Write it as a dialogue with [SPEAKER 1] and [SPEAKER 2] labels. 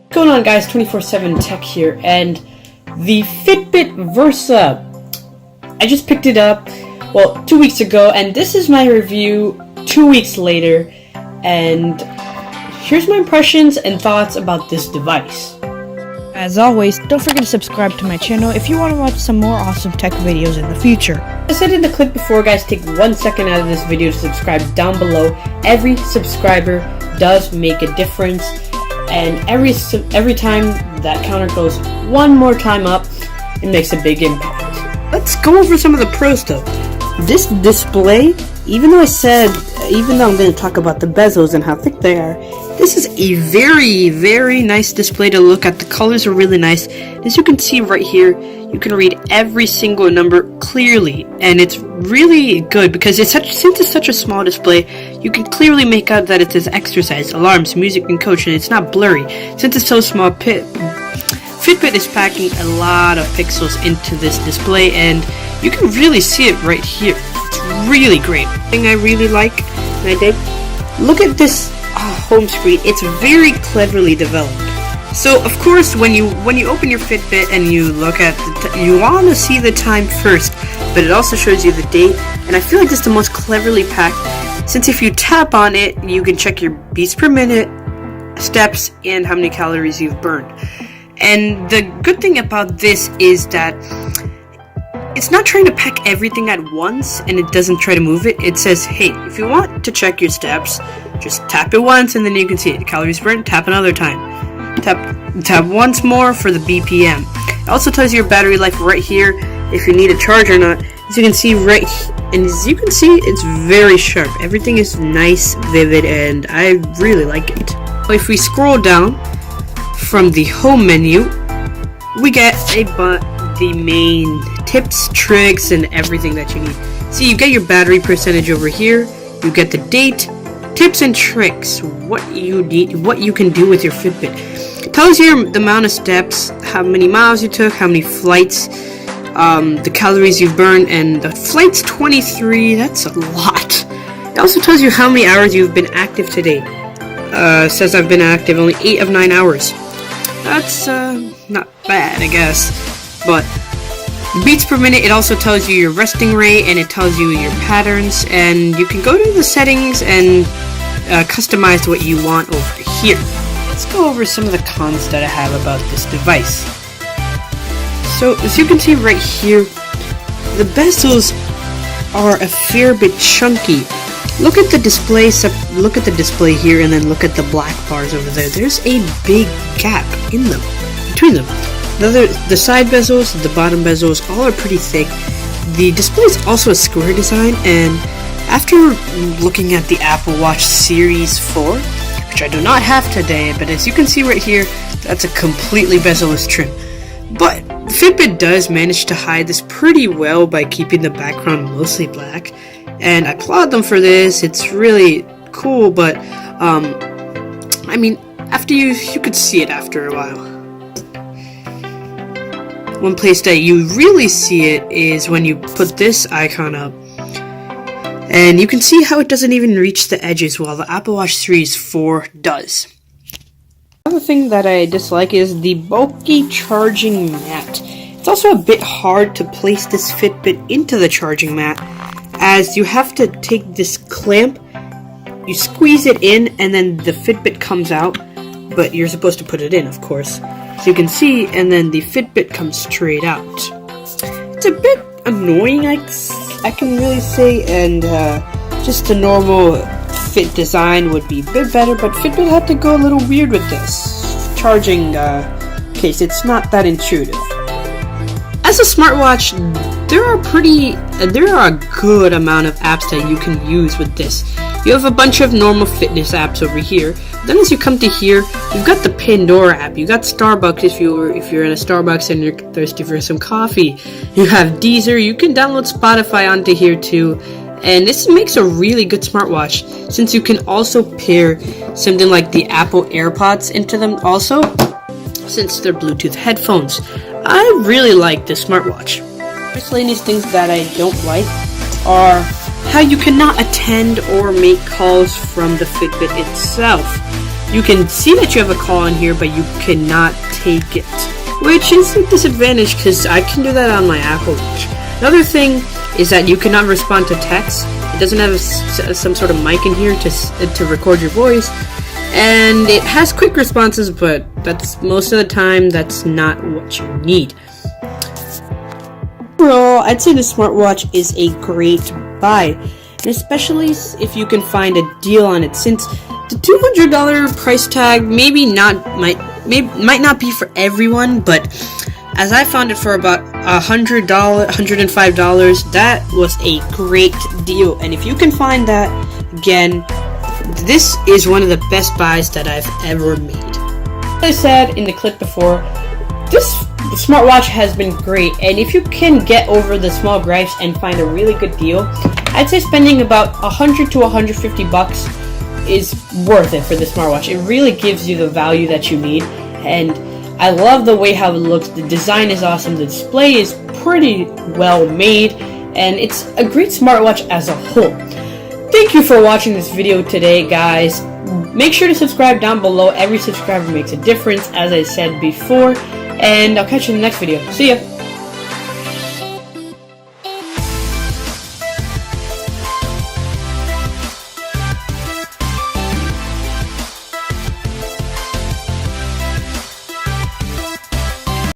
[SPEAKER 1] What's going on, guys? 24/7 Tech here, and the Fitbit Versa. I just picked it up, 2 weeks ago, and this is my review 2 weeks later, and here's my impressions and thoughts about this device.
[SPEAKER 2] As always, don't forget to subscribe to my channel if you want to watch some more awesome tech videos in the future.
[SPEAKER 1] I said in the clip before, guys, take 1 second out of this video to subscribe down below. Every subscriber does make a difference, and every time that counter goes one more time up, it makes a big impact. Let's go over some of the pro stuff. This display, even though I'm going to talk about the bezels and how thick they are, this is a very, very nice display to look at. The colors are really nice. As you can see right here, you can read every single number clearly, and it's really good because since it's such a small display, you can clearly make out that it says exercise, alarms, music, and coach, and it's not blurry. Since it's so small, Fitbit is packing a lot of pixels into this display, and you can really see it right here. It's really great. Thing I really like, and I did, look at this home screen. It's very cleverly developed. So of course, when you open your Fitbit and you look at you want to see the time first, but it also shows you the date. And I feel like this is the most cleverly packed, since if you tap on it, you can check your beats per minute, steps, and how many calories you've burned. And the good thing about this is that it's not trying to pack everything at once, and it doesn't try to move it. It says, hey, if you want to check your steps, just tap it once and then you can see it. Calories burned, tap another time. Tap once more for the BPM. It also tells you your battery life right here, if you need a charge or not. As you can see it's very sharp. Everything is nice, vivid, and I really like it. If we scroll down from the home menu, we get the main tips, tricks, and everything that you need. See, you get your battery percentage over here. You get the date, tips and tricks, what you need, what you can do with your Fitbit. It tells you the amount of steps, how many miles you took, how many flights, the calories you've burned, and the flight's 23. That's a lot. It also tells you how many hours you've been active today. Says I've been active only 8 of 9 hours. That's not bad, I guess. But beats per minute, it also tells you your resting rate, and it tells you your patterns, and you can go to the settings and customize what you want over here. Let's go over some of the cons that I have about this device. So as you can see right here, the bezels are a fair bit chunky. Look at the display here, and then look at the black bars over there. There's a big gap between them. The side bezels, the bottom bezels, all are pretty thick. The display is also a square design, and after looking at the Apple Watch Series 4, which I do not have today, but as you can see right here, that's a completely bezel-less trim. But Fitbit does manage to hide this pretty well by keeping the background mostly black, and I applaud them for this. It's really cool, but I mean, after you could see it after a while. One place that you really see it is when you put this icon up, and you can see how it doesn't even reach the edges, while the Apple Watch Series 4 does. Another thing that I dislike is the bulky charging mat. It's also a bit hard to place this Fitbit into the charging mat, as you have to take this clamp, you squeeze it in, and then the Fitbit comes out, but you're supposed to put it in, of course. So you can see, and then the Fitbit comes straight out. It's a bit annoying, I can really say, and just the normal Fit design would be a bit better, but Fitbit had to go a little weird with this charging case. It's not that intuitive. As a smartwatch, there are a good amount of apps that you can use with this. You have a bunch of normal fitness apps over here. Then as you come to here, you've got the Pandora app. You got Starbucks if you're in a Starbucks and you're thirsty for some coffee. You have Deezer. You can download Spotify onto here too. And this makes a really good smartwatch, since you can also pair something like the Apple AirPods into them also, since they're Bluetooth headphones. I really like this smartwatch. Miscellaneous things that I don't like are how you cannot attend or make calls from the Fitbit itself. you can see that you have a call on here, but you cannot take it, which is a disadvantage because I can do that on my Apple Watch. Another thing is that you cannot respond to text. It doesn't have some sort of mic in here to record your voice, and it has quick responses, but that's most of the time that's not what you need. Overall, I'd say the smartwatch is a great buy, and especially if you can find a deal on it, since the $200 price tag might not be for everyone, but as I found it for about $100, $105, that was a great deal. And if you can find that, again, this is one of the best buys that I've ever made. As I said in the clip before, this smartwatch has been great, and if you can get over the small gripes and find a really good deal, I'd say spending about $100 to $150 is worth it for the smartwatch. It really gives you the value that you need, and I love the way how it looks. The design is awesome, the display is pretty well made, and it's a great smartwatch as a whole. Thank you for watching this video today, guys. Make sure to subscribe down below. Every subscriber makes a difference, as I said before, and I'll catch you in the next video. See ya!